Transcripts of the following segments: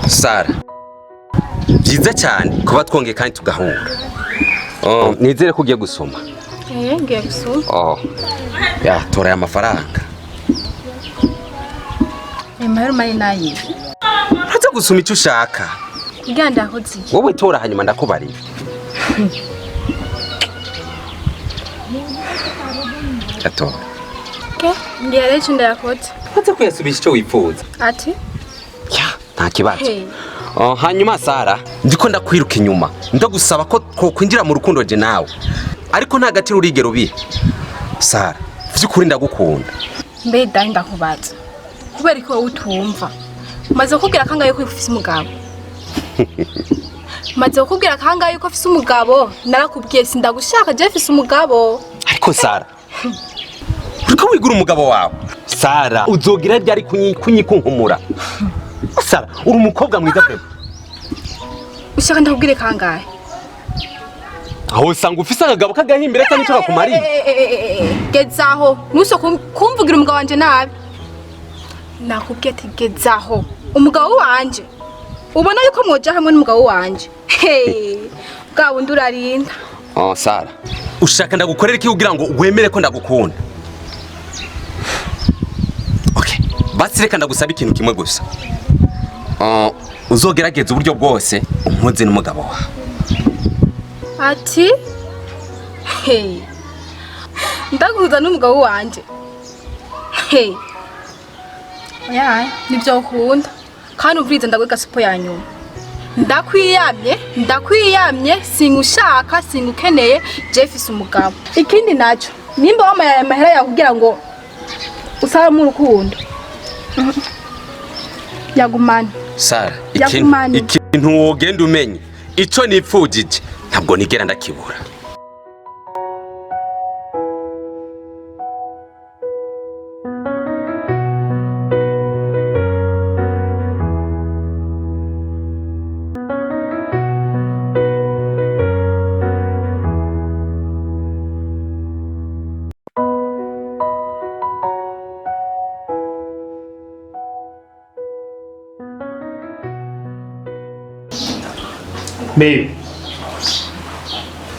Sara, byiza cyane kuba twongeye kandi tugahura. Nizere ko ugiye gusoma. Ngiye gusoma. Ya, tora ya mafaranga. Mahero mari nayi. Haza gusoma icyo ushaka. Iganda hozi. Wowe tora hanyuma ndakubarira. Gato. Ngiye rero ndayakoze. Haza kuyasubisha icyo wifuza. Ati? Ya, nta kibazo. Hanyuma Sara, ndiko ndakwiruka inyuma. Ndagusaba ko kwinjira mu rukundo je nawe. Ariko nta gaciro urigero bihe. Sara, vyukuri ndagukunda. Mbe dai ndakubaza. Kubera ko utumva. Maze kukubwira kangaye ko ufise umugabo. Maze kukubwira kangaye ko ufise umugabo, narakubwiye sindagushaka je ufise umugabo. Ariko Sara, uriko wigura umugabo wawe. Sara, uzogira ryari kunyikunkumura. Sara, uri umukobwa mwiza pe. Ushaka ndakubwire kangaye. Aho usanga ufise akagabo kagahimbira cyane cyo bakumariye. Gezaho, nuso kumvugira umugabo wanje nabi. Nakubwiye ati gezaho. Umugabo wanje. Ubona yuko mwoja hamwe n'umugabo wanje. Bwa ndurarinda. Sara, ushaka ndagukorera iki kugira ngo wemere ko ndagukunda? Okay, basi reka ndagusaba ikintu kimwe gusa. Uzogerageza uburyo bwose umpuze n'umugabo wawe. Ati? Ndaguhuza n'umugabo wanje. Oya, nibyo ukunda. Kandi uvurize ndagwega sipo yanyuma. Ndakwiyamye singushaka singukeneye Jeffis umugabo. Ikindi naco, nimba wamaye amahera ya kugira ngo usaba mu rukundo. Yagumana. Sara, ikintu wogenda umenye ico nipfujije ntabwo nigera ndakibura. Babe,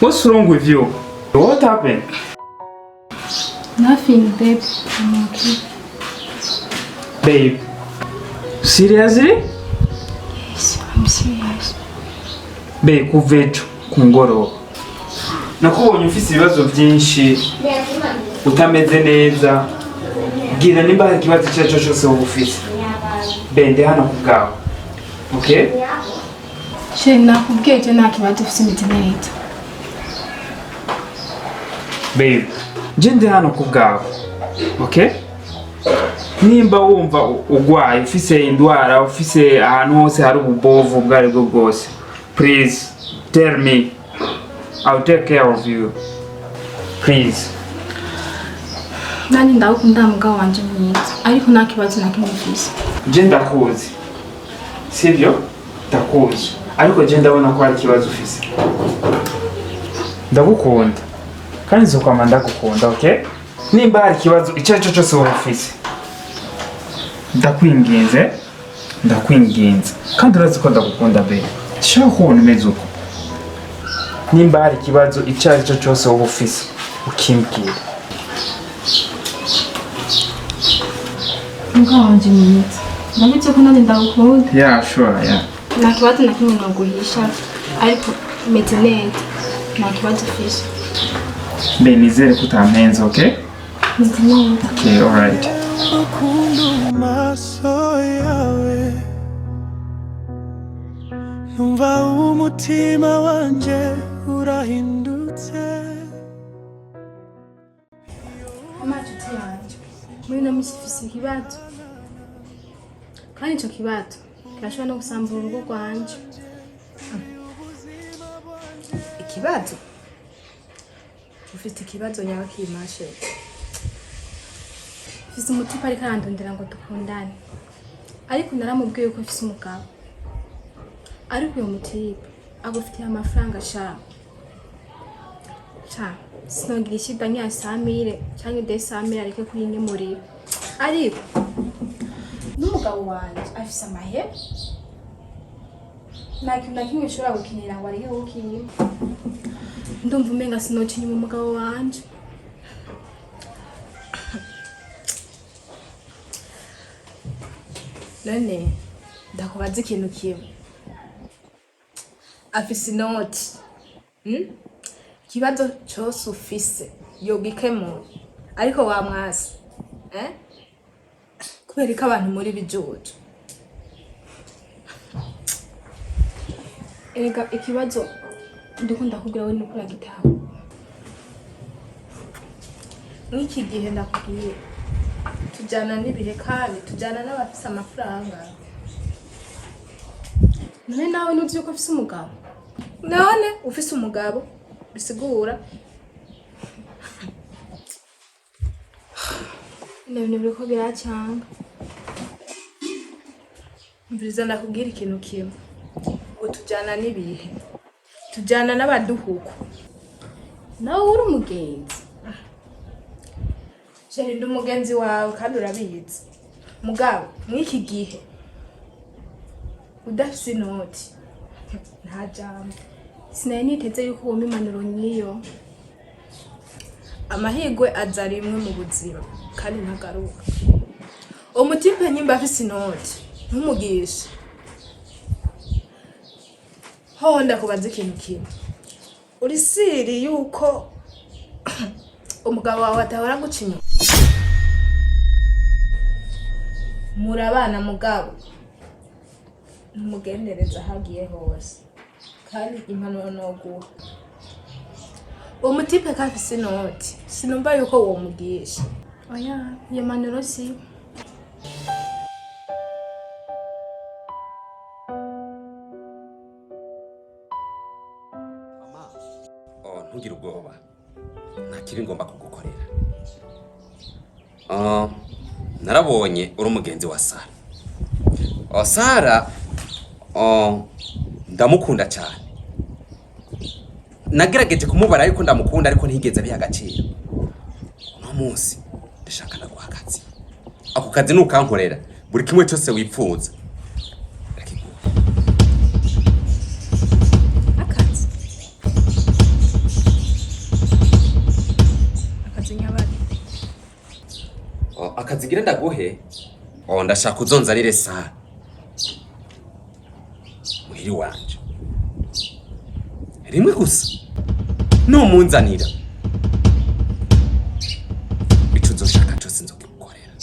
what's wrong with you? What happened? Nothing, babe. I'm okay. Babe, seriously? Yes, I'm serious. Babe, kuvetu kungoro. Nakubonye ufise ibibazo byinshi. Utameze neza. Gira nimba hari ikibazo cyacho cyose ufise. Bende hano kubwawe. Okay? Nakubwiye nta kibazo ufite imitinete. Babe, ndi hano kubwawe. Okay? Nimba wumva ugwaye ufise indwara ufise ahantu hose hari ububovu bwari bwo bwose, please tell me. I'll take care of you. Please. Nani ndakunda mugabo wanje mwiza. Ariko nta kibazo na kimwe ufise. Ndakuzi. Sivyo? Ndakuzi. Ariko ndabona ko hari ikibazo ufise. Ndagukunda. Kandi nzokwama ndagukunda, okay? Nimba hari ikibazo icyo cyose ufise. Ndakwinginze. Kandi urazi ko ndagukunda be. Shaka kubona umeze uko. Nimba hari ikibazo icyo cyose ufise, ukimbwira. Mugabo wanje mwiza. Ndabizi ko nani ndagukunda. Yeah, sure, yeah. Nta kibazo na kimwe naguhisha, ariko meze neza. Nta kibazo ufise. Be, nizere ko utampenze, okay? Meze neza. Okay, alright. Numva umutima wanje urahindutse. Amacuti yanje. Muri no misi ufise ikibazo. Kandi ico kibazo kirashobora no gusambura urugo rwanje. Ikibazo? Ufite ikibazo nyabakimashe. Ufise umutipa ariko arandondera ngo dukundane. Ariko naramubwiye ko ufise umugabo. Ariko uyo mutipa agufitiye amafaranga ashaka. Sinogira ishida nk'iya Samire cyangwa ide Samire areke kuyinyemurira. Ariko n'umugabo wanje afise amahera. nta kintu na kimwe ushobora gukinira ngo ariyo ukinye. Ndumva umenga sinoca inyuma umugabo wanje. None ndakubaza ikintu kimwe. Afise inoti. Ikibazo cyose ufise yogikemura ariko wamwasi. Kubera ko abantu muri bijuju. Erega ikibazo ndikunda kubwira we nuko uragitaho. N'iki gihe ndakubwiye tujyana n'ibihe kandi tujyana n'abafise amafaranga. None nawe nuzi yuko afise umugabo. None ufise umugabo bisigura ibintu biriko biracyanga. Mviriza ndakubwira ikintu kimwe. Ngo tujyana n'ibihe tujyana n'abaduhuko. Nawe uri umugenzi. Sheri ndi umugenzi wawe kandi urabizi. Mugabo mw'iki gihe udafise inoti nta jambo. Sinari niteze yuko wumva impanuro nyiyo. Amahirwe aza rimwe mu buzima kandi ntagaruka. Umutipe nyimba afise inoti ntumugisha. Ho ndakubaza ikintu kimwe. Uri siri yuko umugabo wawe atahora guca inyuma? Murabana mugabo ntumugendereza hagiye hose kandi impanuro noguha. Umutipe kafise inoti sinumva yuko uwo mugisha. Oya iyo mpanuro si ntugire ubwoba nta kiri ngomba kugukorera. Narabonye uri umugenzi wa Sara. Sara ndamukunda cyane. Nagerageje kumubara ariko ndamukunda ariko ntigeze abiha agaciro. Uno munsi ndashaka naguha akazi. Ako kazi nukankorera buri kimwe cyose wipfuza. Akazigira ndaguhe ndashaka uzonzanire Sara muhiri wanje rimwe gusa numunzanira ico uzoshaka cyose nzokigukorera.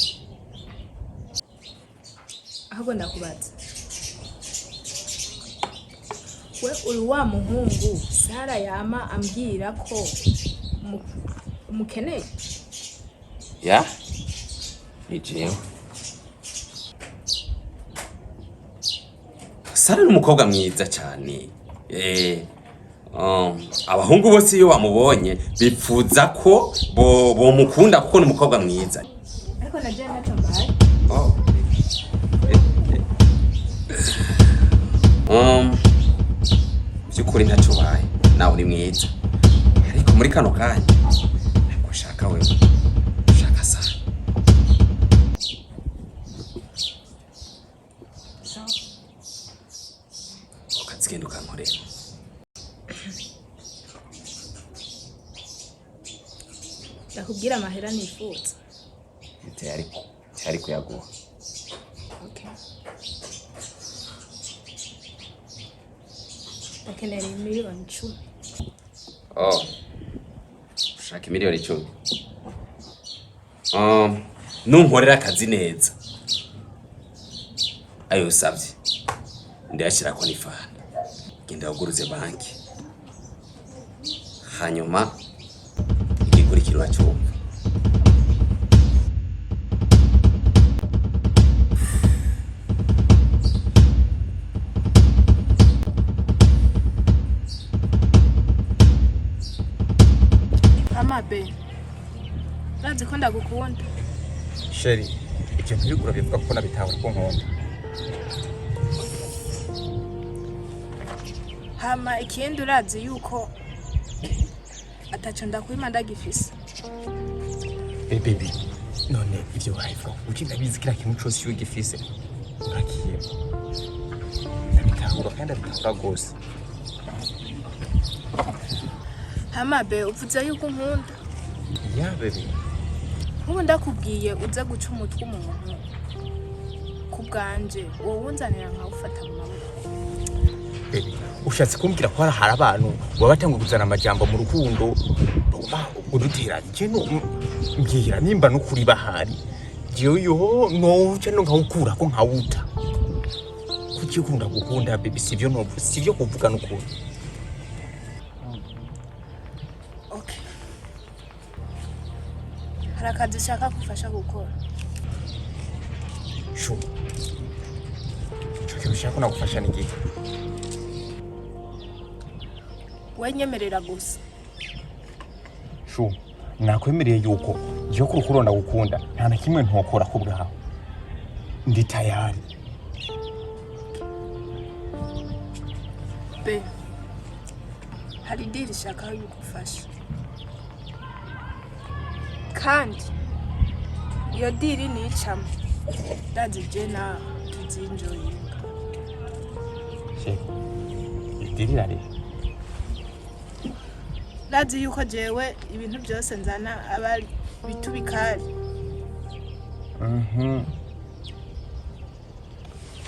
ahubwo ndakubaza we uri wa muhungu Sara yama ambwira ko umukeneye? Ya nijewe. Sara ni umukobwa mwiza cyane. Abahungu bose iyo bamubonye bipfuza ko bomukunda kuko ni umukobwa mwiza. Ariko naje natambaye. Byukuri ntacyo baye nawe uri mwiza ariko muri kano kanya ntabwo ushaka wewe ushaka Sara. Ukazigenda ukankorera. Ndakubwira amahera nifuza. Tayari kuyaguha. Okay. Ndakenera miliyoni 10. Ushaka miliyoni 10. Nunkorera akazi neza. Ayo usabye. Ndayashira ko nifana. Genda uguruze banki. Hanyuma igikurikiro wacyumva. Amabe. Nazi ko ndagukunda. Sheri, icyo ntibigura bivuga ko nabitahura ko nkunda. Hama ikindi urazi yuko ataco ndakwima ndagifise. Baby, none ibyo wayivuga uki ndabizi kira kintu cyose iyo gifise. Urakiye. ndabitahura kandi ndabitahura gose. Hamabe uvuze yuko nkunda. Ya baby. Ubu ndakubwiye uza guca umutwe umuntu. Kubwanje wowe unzanira nkawufata mu maboko. Baby, ushatse kumbwira ko hari abantu wabatanga kuzana amajambo mu rukundo udutera kino mbwira nimba no kuri bahari jewe yo no cyane nkawukura ko nkawuta kuki ukunda gukunda baby sivyo no sivyo kuvuga n'ukuri. Okay. Hari akazi ushaka gufasha gukora? Sho Chakiro ushaka nagufasha n'igiki? Wenyemerera gusa. Sho nakwemereye yuko yo kurukuronda gukunda nta na kimwe ntokora ko bwaho. Ndi tayari. Be. Hari diri ushaka yugufasha. Kandi iyo diri ni icamo. Ndazi jena tuzinjoyinga. She. Idiri rari. Ndazi yuko jewe ibintu byose nzana abari bitubikari.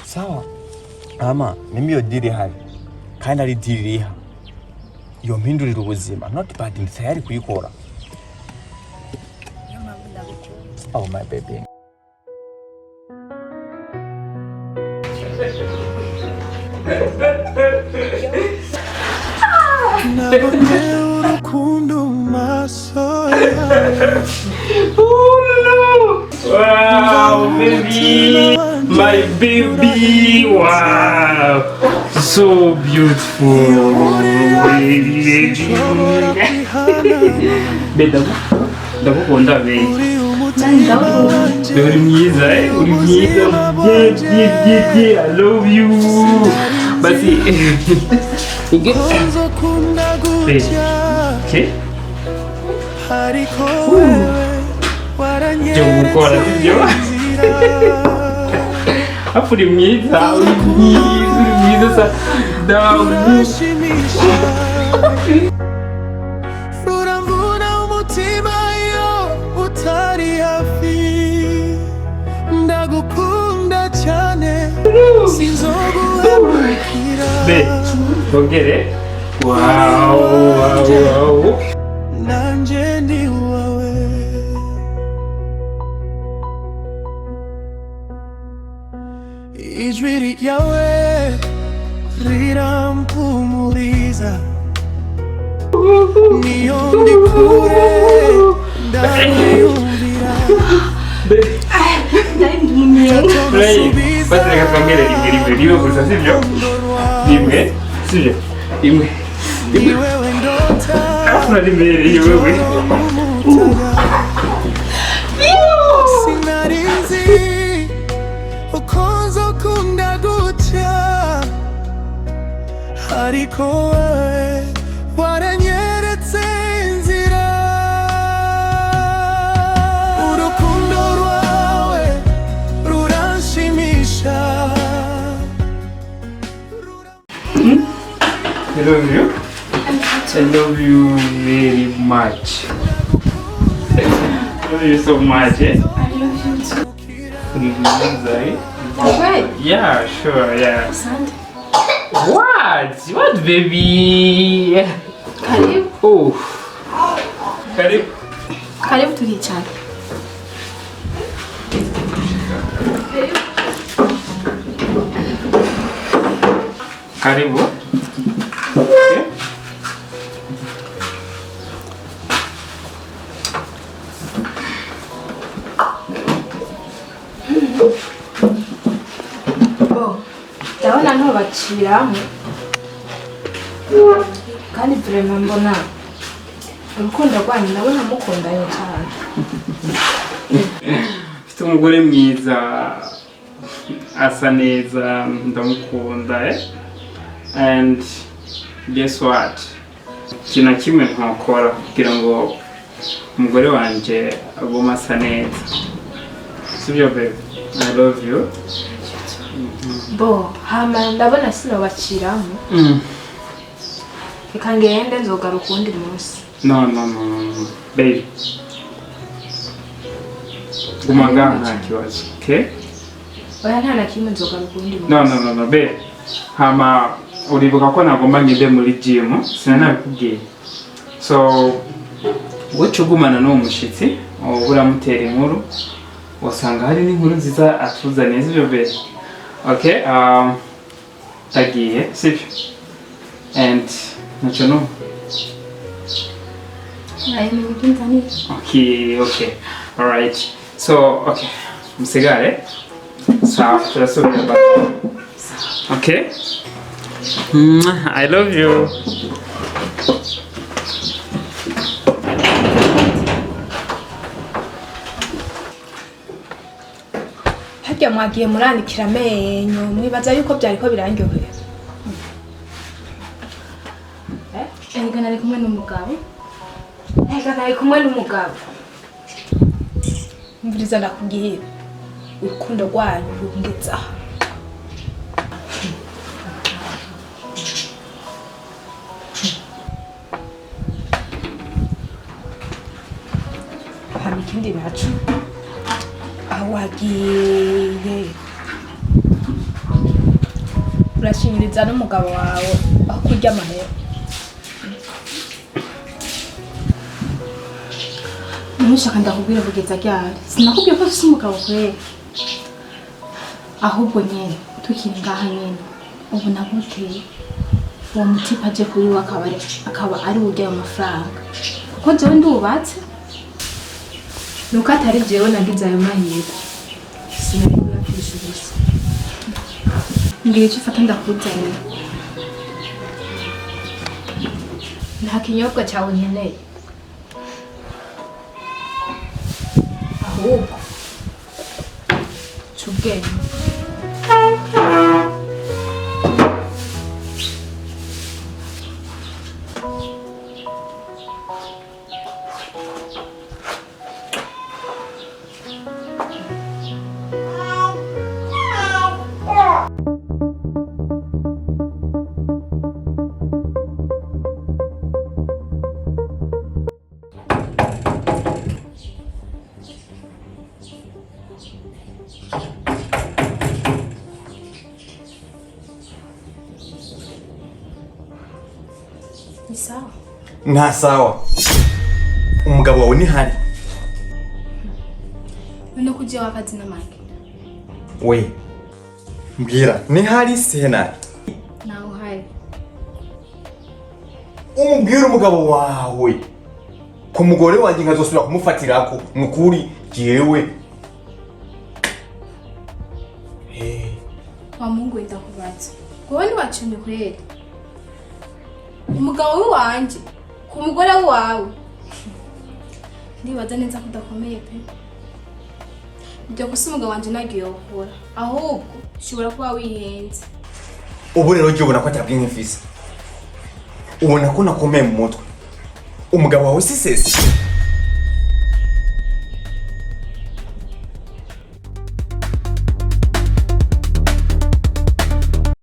Sawa. Ama mimi yo diri hari. Kandi ari diri riha. Yo mpindurira ubuzima not bad ndi tayari kuyikora. Yo mpamvu ndagukunda. Oh my baby. nabonye urukundo mu maso yawe. Wow, baby, my baby, wow, so beautiful, baby. Beda, ndagukunda baby. Uri mwiza, uri mwiza. I love you. Basi, baby, okay? Jumukora sibyo? Apuri mwiza, uri mwiza sa dawu. Urambura umutima iyo utari hafi. Ndagukunda cyane sinzoguhemukira. Be, ongere. Wow. Nanje ndi wawe. Ijwi ryawe rirampumuriza. Niyo ndi kure ndabiyumvira. Basi reka twongere rimwe gusa sibyo? Rimwe, sibyo? Rimwe. Ni wewe ndota. Afuna rimwe wewe. Sinarizi ukonzo kunda gutya. Ariko wewe waranyeretse inzira. Urukundo rwawe ruranshimisha. I love you. I love you very much. I love you so much. Eh? I love you too. Right? Yeah, sure, yeah. What, baby? Karibu. Oh. Karibu. Karibu tulichana. Karibu. Okay. Ndabona ntubaciramo kandi vraiment mbona urukundo rwanyu ndabona mukundanye cyane. Mfite umugore mwiza asa neza ndamukunda and guess what, kina kimwe ntakora kugira ngo umugore wanje agume asa neza, sibyo baby? I love you. bo hama ndabona sinobaciramo reka ngende nzogaruka undi munsi. No, baby. Guma nta kibazo, okay? Oya nta na kimwe nzogaruka undi munsi. No, baby. Hama uribuka ko nagomba ngende muri gym, sinanabikubwiye. So wowe ugumana n'uwo mushitsi, uramutera inkuru, wasanga hari n'inkuru nziza atuzaniye z'ibyo baby. Okay, tagiye, sibyo? And nacho no. Okay. All right. So, okay. Msigare. Sawa, tutasubira back. Okay? I love you. Harya mwagiye muranikira amenyo mwibaza yuko byari ko birangyohera. Erega nari kumwe n'umugabo. Mviriza ndakubwiye urukundo rwanyu rungeza aha. Hama ikindi naco aho wagiye urashinyiriza n'umugabo wawe aho kurya amahera. Nushaka ndakubwira kugeza ryari. Sinakubwiye ko ufite umugabo kwe. Ahubwo nyene tukiri ngaha nyene. Ubu naguteye. Uwo mutipa aje kuri we akaba ari urya amafaranga. Kuko jewe ndubatse. Nuko atari jewe nagize ayo mahirwe. Sinabikora kwishurisa. Ngiye cifata ndakuzanye. Nta kinyobwa cyawe nkeneye. Ahubwo cubwenge. Sawa. Nta sawa. Umugabo wawe ni hari. None kuje wakazi namake. We. Mbwira, ni hari sena. Naho hari. Umubwira umugabo wawe. Ku mugore wanjye nkazosubira kumufatirako. Nukuri jewe. Wa Mungu ndakubaza. Gowe ni wacumye kweli. Umugabo wanje ku mugore wawe. Ndibaza neza kudakomeye pe. Ibyo gusa umugabo wanje nagiye gukora. Ahubwo ushobora kuba wihenze. Ubu rero jye ubona ko atabwiye nk'ifisi. Ubona ko nakomeye mu mutwe. Umugabo wawe si sese.